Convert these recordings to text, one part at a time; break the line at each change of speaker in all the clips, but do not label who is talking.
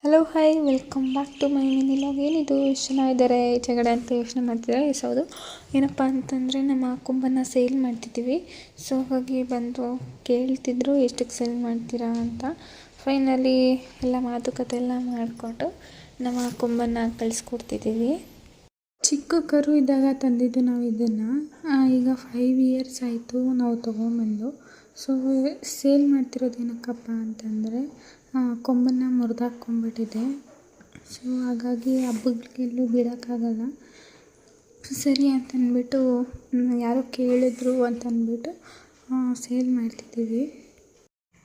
Hello hi welcome back to my mini vlog. ಏನಿದು ಎಷ್ಟು ಚೆನ್ನಾಗಿದ್ದಾರೆ ಈಚೆಗಡೆ ಅಂತ ಯೋಚನೆ ಮಾಡ್ತಿದ್ದಾರೆ. ಹೌದು, ಏನಪ್ಪ ಅಂತಂದರೆ ನಮ್ಮ ಕೊಂಬನ್ನು ಸೇಲ್ ಮಾಡ್ತಿದ್ದೀವಿ. ಸೊ ಹಾಗಾಗಿ ಬಂದು ಕೇಳ್ತಿದ್ರು ಎಷ್ಟಕ್ಕೆ ಸೇಲ್ ಮಾಡ್ತೀರಾ ಅಂತ. ಫೈನಲಿ ಎಲ್ಲ ಮಾತುಕತೆ ಎಲ್ಲ ಮಾಡಿಕೊಂಡು ನಮ್ಮ ಕೊಂಬನ್ನು ಕಳಿಸ್ಕೊಡ್ತಿದ್ದೀವಿ. ಚಿಕ್ಕ ಕರು ಇದ್ದಾಗ ತಂದಿದ್ದು ನಾವು ಇದನ್ನು. ಈಗ 5 ಇಯರ್ಸ್ ಆಯಿತು ನಾವು ತೊಗೊಂಬಂದು. ಸೊ ಸೇಲ್ ಮಾಡ್ತಿರೋದು ಏನಕ್ಕಪ್ಪ ಅಂತಂದರೆ ಕೊಂಬನ್ನು ಮುರಿದಾಕೊಂಡ್ಬಿಟ್ಟಿದೆ. ಸೊ ಹಾಗಾಗಿ ಹಬ್ಬಗಳಿಗೆಲ್ಲೂ ಬಿಡೋಕ್ಕಾಗಲ್ಲ. ಸರಿ ಅಂತಂದ್ಬಿಟ್ಟು ಯಾರೋ ಕೇಳಿದ್ರು ಅಂತಂದ್ಬಿಟ್ಟು ಸೇಲ್ ಮಾಡ್ತಿದ್ದೀವಿ.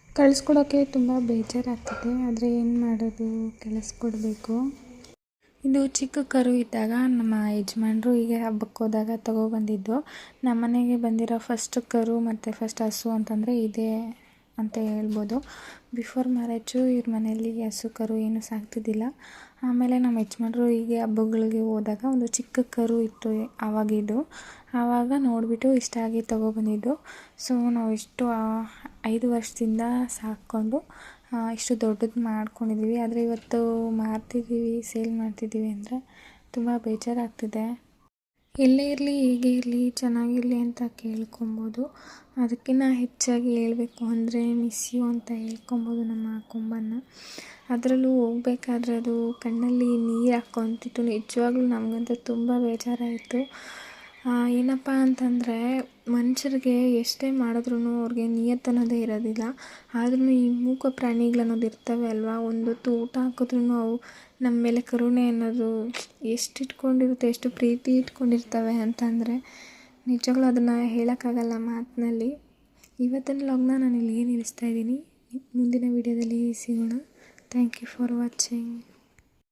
ಕಳಿಸ್ಕೊಡೋಕ್ಕೆ ತುಂಬ ಬೇಜಾರಾಗ್ತಿದೆ, ಆದರೆ ಏನು ಮಾಡೋದು, ಕಳಿಸ್ಕೊಡ್ಬೇಕು. ಇದು ಚಿಕ್ಕ ಕರು ಇದ್ದಾಗ ನಮ್ಮ ಯಜಮಾನ್ರು ಹೀಗೆ ಹಬ್ಬಕ್ಕೆ ಹೋದಾಗ ತೊಗೊಬಂದಿದ್ದು. ನಮ್ಮ ಮನೆಗೆ ಬಂದಿರೋ ಫಸ್ಟ್ ಕರು ಮತ್ತು ಫಸ್ಟ್ ಹಸು ಅಂತಂದರೆ ಇದೇ ಅಂತ ಹೇಳ್ಬೋದು. ಬಿಫೋರ್ ಮ್ಯಾರೇಜು ಇವ್ರ ಮನೆಯಲ್ಲಿ ಹಸು ಕರು ಏನು ಸಾಕ್ತಿದ್ದಿಲ್ಲ. ಆಮೇಲೆ ನಮ್ಮ ಯಜಮಾನ್ರು ಹೀಗೆ ಹಬ್ಬಗಳಿಗೆ ಹೋದಾಗ ಒಂದು ಚಿಕ್ಕ ಕರು ಇತ್ತು ಆವಾಗಿದ್ದು. ಆವಾಗ ನೋಡಿಬಿಟ್ಟು ಇಷ್ಟ ಆಗಿ ತೊಗೊಬಂದಿದ್ದು. ಸೊ ನಾವು ಇಷ್ಟು 5 ವರ್ಷದಿಂದ ಸಾಕ್ಕೊಂಡು ಇಷ್ಟು ದೊಡ್ಡದು ಮಾಡ್ಕೊಂಡಿದ್ದೀವಿ. ಆದರೆ ಇವತ್ತು ಮಾರ್ತಿದ್ದೀವಿ, ಸೇಲ್ ಮಾಡ್ತಿದ್ದೀವಿ ಅಂದರೆ ತುಂಬ ಬೇಜಾರಾಗ್ತಿದೆ. ಎಲ್ಲೇ ಇರಲಿ, ಹೇಗೆ ಇರಲಿ, ಚೆನ್ನಾಗಿರಲಿ ಅಂತ ಕೇಳ್ಕೊಬೋದು. ಅದಕ್ಕಿಂತ ಹೆಚ್ಚಾಗಿ ಹೇಳಬೇಕು ಅಂದರೆ ಮಿಸ್ ಯು ಅಂತ ಹೇಳ್ಕೊಬೋದು ನಮ್ಮ ಕೊಂಬನ್ನು. ಅದರಲ್ಲೂ ಹೋಗ್ಬೇಕಾದ್ರೆ ಅದು ಕಣ್ಣಲ್ಲಿ ನೀರು ಹಾಕ್ಕೊತಿತ್ತು. ನಿಜವಾಗ್ಲೂ ನಮಗಂತೂ ತುಂಬ ಬೇಜಾರಾಯಿತು. ಏನಪ್ಪ ಅಂತಂದರೆ ಮನುಷ್ಯರಿಗೆ ಎಷ್ಟೇ ಮಾಡಿದ್ರೂ ಅವ್ರಿಗೆ ನಿಯತ್ತು ಅನ್ನೋದೇ ಇರೋದಿಲ್ಲ. ಆದ್ರೂ ಈ ಮೂಕ ಪ್ರಾಣಿಗಳನ್ನೋದು ಇರ್ತವೆ ಅಲ್ವಾ, ಒಂದೊತ್ತು ಊಟ ಹಾಕಿದ್ರೂ ಅವು ನಮ್ಮ ಮೇಲೆ ಕರುಣೆ ಅನ್ನೋದು ಎಷ್ಟು ಇಟ್ಕೊಂಡಿರುತ್ತೆ, ಎಷ್ಟು ಪ್ರೀತಿ ಇಟ್ಕೊಂಡಿರ್ತವೆ ಅಂತಂದರೆ ನಿಜವಾಗ್ಲೂ ಅದನ್ನು ಹೇಳೋಕ್ಕಾಗಲ್ಲ ಮಾತಿನಲ್ಲಿ. ಇವತ್ತಿನ ವ್ಲಾಗ್ನ ನಾನು ಇಲ್ಲಿಗೆ ನಿಲ್ಲಿಸ್ತಾ ಇದ್ದೀನಿ. ಮುಂದಿನ ವೀಡಿಯೋದಲ್ಲಿ ಸಿಗೋಣ. Thank you for watching.